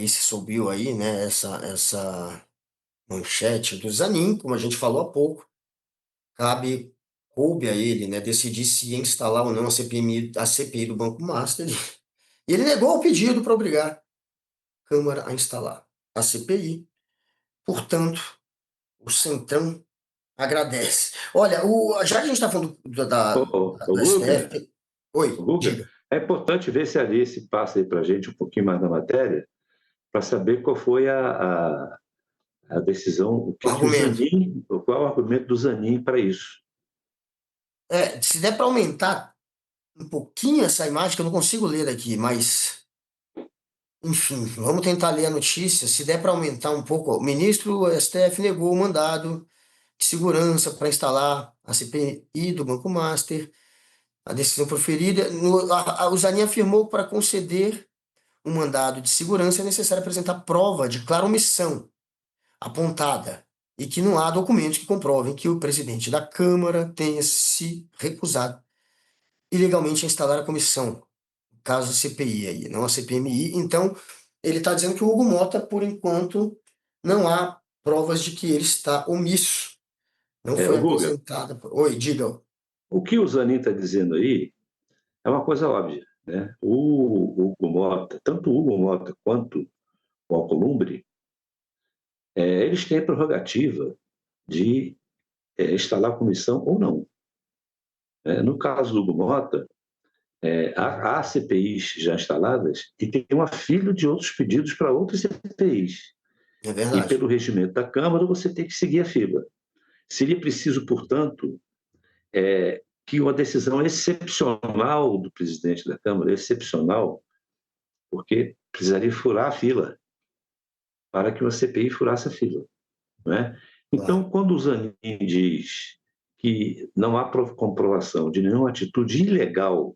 Alice subiu aí, né, essa manchete do Zanin, como a gente falou há pouco, coube a ele, né, decidir se ia instalar ou não a CPI do Banco Master, e ele negou o pedido para obrigar a Câmara a instalar a CPI. Portanto, o Centrão agradece. Olha, já que a gente está falando Ô, da Guga, STF. Oi, Guga, diga. é importante ver se a Alice passa aí para a gente um pouquinho mais da matéria, para saber qual foi a decisão, O argumento. qual é o argumento do Zanin para isso. Se der para aumentar um pouquinho essa imagem, que eu não consigo ler aqui, mas, enfim, vamos tentar ler a notícia. Se der para aumentar um pouco, o ministro STF negou o mandado de segurança para instalar a CPI do Banco Master. A decisão proferida, o Zanin afirmou que para conceder um mandado de segurança é necessário apresentar prova de clara omissão apontada e que não há documentos que comprovem que o presidente da Câmara tenha se recusado ilegalmente a instalar a comissão, caso CPI aí, não a CPMI. Então, ele está dizendo que o Hugo Mota, por enquanto, não há provas de que ele está omisso. Não O foi Guga, apresentada. Oi, diga. o que o Zanin está dizendo aí é uma coisa óbvia, né? O Hugo Mota, tanto o Hugo Mota quanto o Alcolumbre, eles têm a prerrogativa de instalar a comissão ou não. No caso do Hugo Mota, há CPIs já instaladas e tem uma fila de outros pedidos para outras CPIs. É E verdade. pelo regimento da Câmara, você tem que seguir a fila. Seria preciso, portanto, que uma decisão excepcional do presidente da Câmara, excepcional, porque precisaria furar a fila para que uma CPI furasse a fila. Não é? Claro. Então, quando o Zanin diz que não há comprovação de nenhuma atitude ilegal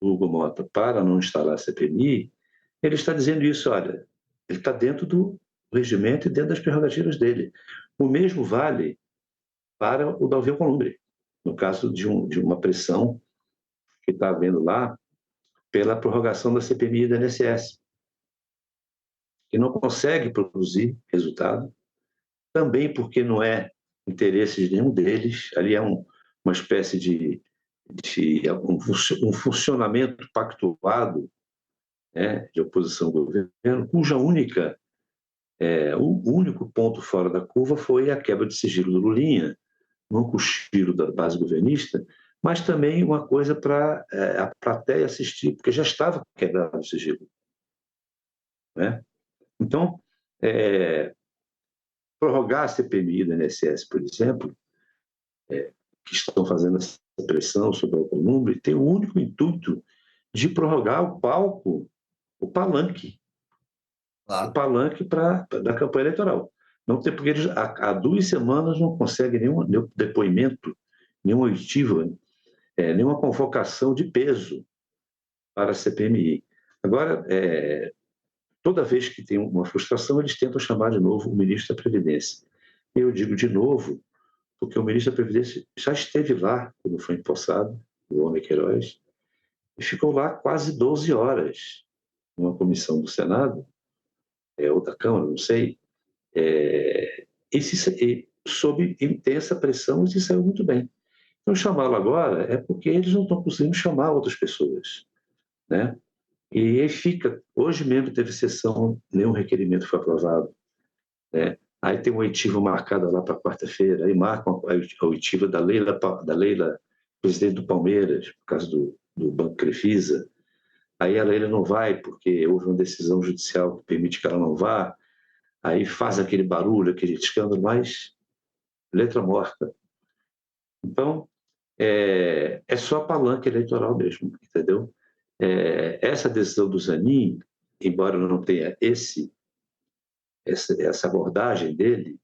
do Hugo Mota para não instalar a CPMI, ele está dizendo isso, olha, ele está dentro do regimento e dentro das prerrogativas dele. O mesmo vale para o Davi Alcolumbre, no caso de uma pressão que está havendo lá pela prorrogação da CPMI e da INSS, que não consegue produzir resultado, também porque não é interesse de nenhum deles, ali é uma espécie um funcionamento pactuado, né, de oposição ao governo, cuja o único ponto fora da curva foi a quebra de sigilo do Lulinha, no cochilo da base governista, mas também uma coisa para a plateia assistir, porque já estava quebrado o sigilo. Né? Então, prorrogar a CPMI do INSS, por exemplo, que estão fazendo essa pressão sobre o Alcolumbre, tem o único intuito de prorrogar o palco, o palanque Claro. da campanha eleitoral. Não tem, porque eles há 2 semanas não conseguem nenhum depoimento, nenhuma oitiva, nenhuma convocação de peso para a CPMI. Agora, toda vez que tem uma frustração, eles tentam chamar de novo o ministro da Previdência. Eu digo de novo, porque o ministro da Previdência já esteve lá, quando foi empossado, o homem Queiroz, e ficou lá quase 12 horas, numa comissão do Senado, ou da Câmara, não sei, sob intensa pressão e se saiu muito bem. Então, chamá-lo agora é porque eles não estão conseguindo chamar outras pessoas. Né? E aí fica, hoje mesmo teve sessão, nenhum requerimento foi aprovado. Né? Aí tem uma oitiva marcada lá para quarta-feira, aí marcam a oitiva da Leila, presidente do Palmeiras, por causa do Banco Crefisa. Aí a Leila não vai, porque houve uma decisão judicial que permite que ela não vá. Aí faz aquele barulho, aquele escândalo, mas letra morta. Então, é só palanque eleitoral mesmo, entendeu? Essa decisão do Zanin, embora não tenha essa abordagem dele,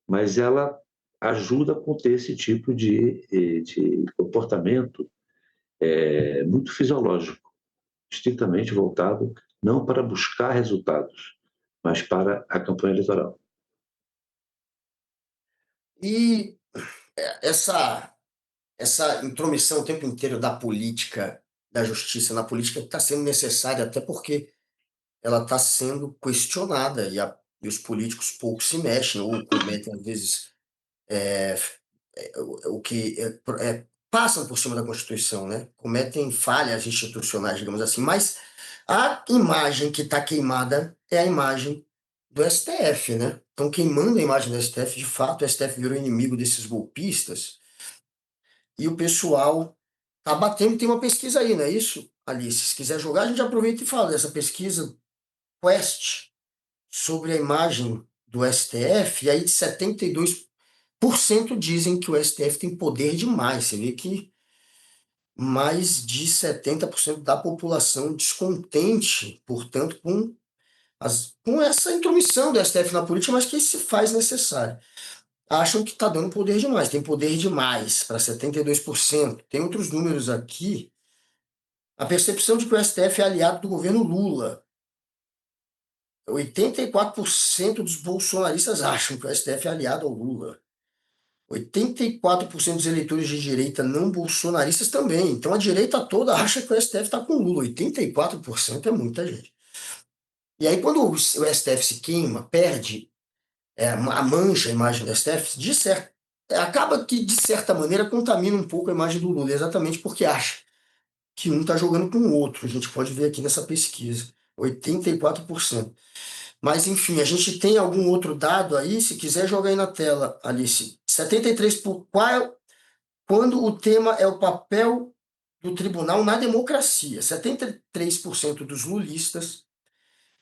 mas ela ajuda a conter esse tipo de comportamento muito fisiológico, estritamente voltado não para buscar resultados, mas para a campanha eleitoral. E essa intromissão o tempo inteiro da política, da justiça na política, está sendo necessária, até porque ela está sendo questionada e os políticos pouco se mexem ou cometem, às vezes, é, o que passam por cima da Constituição, né? Cometem falhas institucionais, digamos assim. Mas a imagem que está queimada é a imagem do STF, né? Estão queimando a imagem do STF. De fato, o STF virou inimigo desses golpistas e o pessoal tá batendo. Tem uma pesquisa aí, não é isso, Alice? Se quiser jogar, a gente aproveita e fala dessa pesquisa Quest sobre a imagem do STF, e aí 72% dizem que o STF tem poder demais. Você vê que mais de 70% da população descontente, portanto, com essa intromissão do STF na política, mas que se faz necessário. Acham que está dando poder demais, tem poder demais para 72%. Tem outros números aqui. A percepção de que o STF é aliado do governo Lula. 84% dos bolsonaristas acham que o STF é aliado ao Lula. 84% dos eleitores de direita não bolsonaristas também. Então a direita toda acha que o STF está com o Lula. 84% é muita gente. E aí, quando o STF se queima, perde, a mancha a imagem do STF, acaba que, de certa maneira, contamina um pouco a imagem do Lula, exatamente porque acha que um está jogando com o outro. A gente pode ver aqui nessa pesquisa. 84%. Mas, enfim, a gente tem algum outro dado aí? Se quiser, joga aí na tela, Alice. 73 por qual, quando o tema é o papel do tribunal na democracia. 73% dos lulistas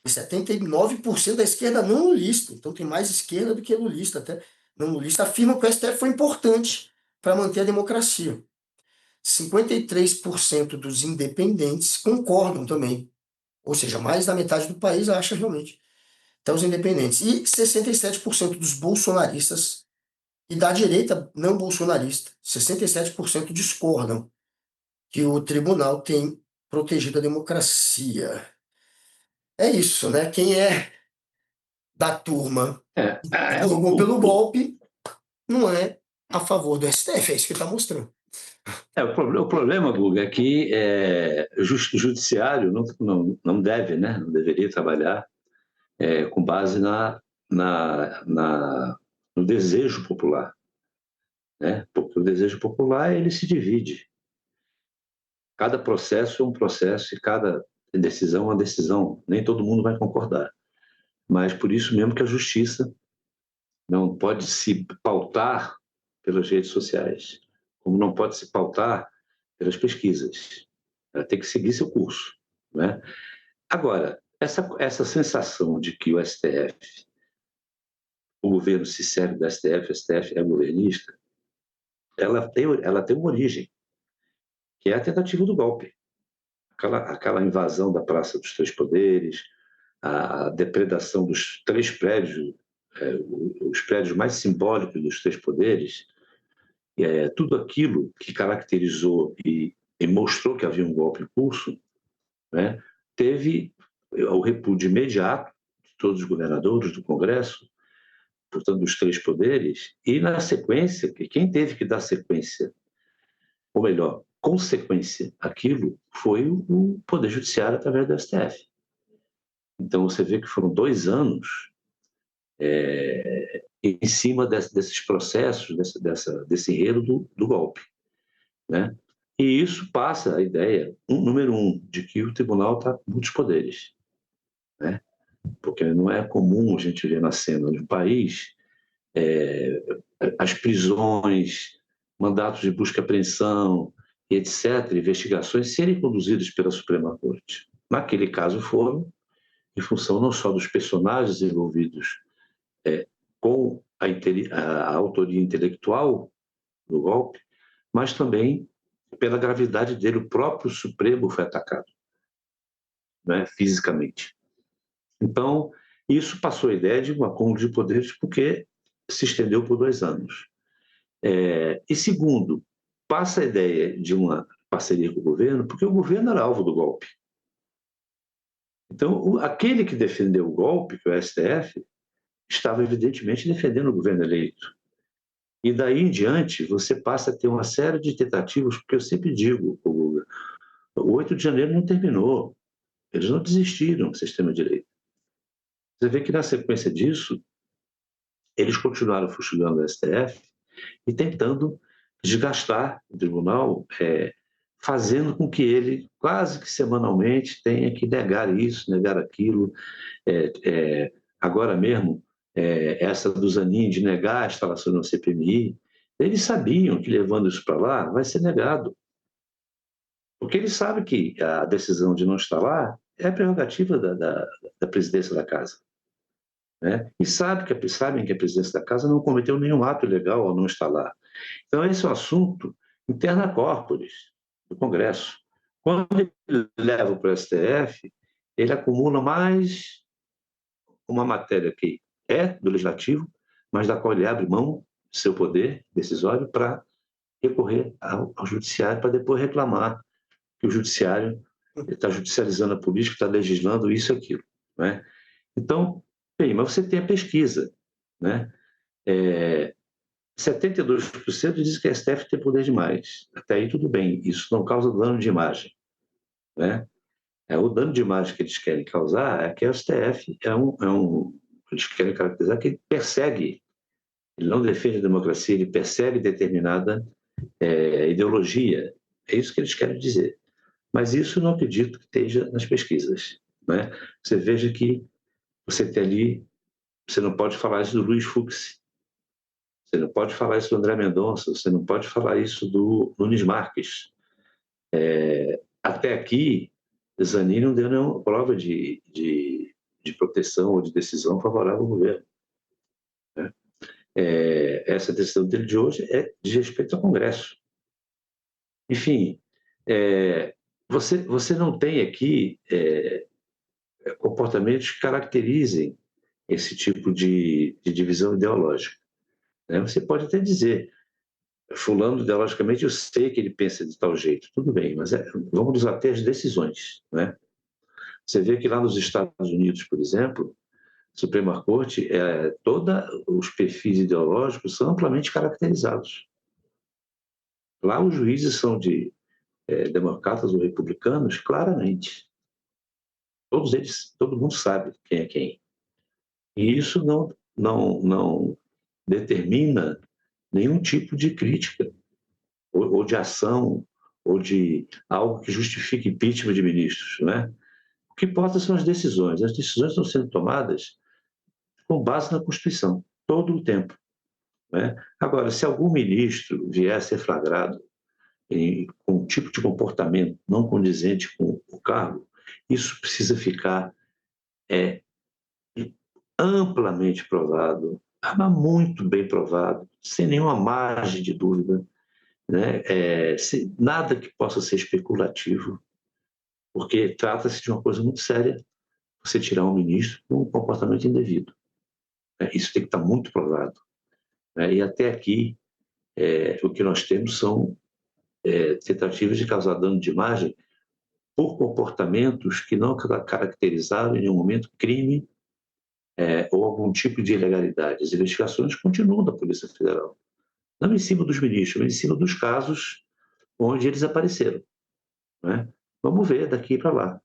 e 79% da esquerda não lulista. Então tem mais esquerda do que lulista, até não lulista, afirma que o STF foi importante para manter a democracia. 53% dos independentes concordam também. Ou seja, mais da metade do país acha realmente. Então, os independentes. E 67% dos bolsonaristas e da direita não bolsonarista, 67% discordam que o tribunal tem protegido a democracia. É isso, né? Quem é da turma É, que é, jogou pelo golpe não é a favor do STF, é isso que está mostrando. o problema, Guga, é que o judiciário não deve, né, não deveria trabalhar com base no desejo popular, né? Porque o desejo popular ele se divide. Cada processo é um processo e cada decisão é uma decisão. Nem todo mundo vai concordar. Mas por isso mesmo que a justiça não pode se pautar pelas redes sociais, como não pode se pautar pelas pesquisas. Ela tem que seguir seu curso, né? Agora, essa sensação de que o STF, o governo se serve do STF, o STF é governista, ela tem uma origem, que é a tentativa do golpe. Aquela invasão da Praça dos Três Poderes, a depredação dos três prédios, os prédios mais simbólicos dos três poderes, tudo aquilo que caracterizou e mostrou que havia um golpe em curso, né, teve o repúdio imediato de todos os governadores do Congresso, portanto, dos três poderes, e na sequência, quem teve que dar sequência, ou melhor, consequência àquilo, foi o Poder Judiciário através do STF. Então, você vê que foram 2 anos em cima desses processos, desse enredo do golpe, né? E isso passa a ideia, número um, de que o tribunal está com muitos poderes, né? Porque não é comum a gente ver na cena do país as prisões, mandatos de busca e apreensão, etc., investigações serem conduzidas pela Suprema Corte. Naquele caso foram, em função não só dos personagens envolvidos com a autoria intelectual do golpe, mas também pela gravidade dele. O próprio Supremo foi atacado, né, fisicamente. Então, isso passou a ideia de um acúmulo de poderes porque se estendeu por 2 anos. E segundo, passa a ideia de uma parceria com o governo porque o governo era alvo do golpe. Então, aquele que defendeu o golpe, que é o STF, estava evidentemente defendendo o governo eleito. E daí em diante, você passa a ter uma série de tentativas, porque eu sempre digo, o 8 de janeiro não terminou. Eles não desistiram do sistema de direito. Você vê que, na sequência disso, eles continuaram fustigando o STF e tentando desgastar o tribunal, fazendo com que ele, quase que semanalmente, tenha que negar isso, negar aquilo. Agora mesmo, essa do Zanin de negar a instalação da CPMI, eles sabiam que, levando isso para lá, vai ser negado. Porque eles sabem que a decisão de não instalar é prerrogativa da presidência da casa. Né? E sabem que a presidência da casa não cometeu nenhum ato ilegal ao não instalar. Então, esse é um assunto interna corporis do Congresso. Quando ele leva para o STF, ele acumula mais uma matéria que é do Legislativo, mas da qual ele abre mão do seu poder decisório para recorrer ao Judiciário, para depois reclamar que o Judiciário está judicializando a política, está legislando isso e aquilo. Né? Então, bem, mas você tem a pesquisa. Né? 72% diz que a STF tem poder demais. Até aí tudo bem, isso não causa dano de imagem. Né? O dano de imagem que eles querem causar é que o STF eles querem caracterizar que ele persegue, ele não defende a democracia, ele persegue determinada ideologia. É isso que eles querem dizer. Mas isso não acredito que esteja nas pesquisas. Né? Você veja que você tem ali, você não pode falar isso do Luiz Fux, você não pode falar isso do André Mendonça, você não pode falar isso do Nunes Marques. Até aqui, Zanin não deu nenhuma prova de proteção ou de decisão favorável ao governo. Né? Essa decisão dele de hoje é de respeito ao Congresso. Enfim, você não tem aqui comportamentos que caracterizem esse tipo de divisão ideológica. Né? Você pode até dizer, fulano ideologicamente eu sei que ele pensa de tal jeito, tudo bem, mas vamos nos ater às decisões. Né? Você vê que lá nos Estados Unidos, por exemplo, a Suprema Corte, todos os perfis ideológicos são amplamente caracterizados. Lá os juízes são de democratas ou republicanos, claramente. Todos eles, todo mundo sabe quem é quem. E isso não determina nenhum tipo de crítica, ou de ação, ou de algo que justifique impeachment de ministros. Né? O que importa são as decisões. As decisões estão sendo tomadas com base na Constituição, todo o tempo. Né? Agora, se algum ministro vier a ser flagrado com um tipo de comportamento não condizente com o cargo, isso precisa ficar amplamente provado, mas muito bem provado, sem nenhuma margem de dúvida, né? Nada que possa ser especulativo, porque trata-se de uma coisa muito séria, você tirar um ministro com um comportamento indevido. Né? Isso tem que estar muito provado. Né? E até aqui, o que nós temos são tentativas de causar dano de imagem por comportamentos que não caracterizaram em nenhum momento crime ou algum tipo de ilegalidade. As investigações continuam da Polícia Federal. Não em cima dos ministros, mas em cima dos casos onde eles apareceram. Né? Vamos ver daqui para lá.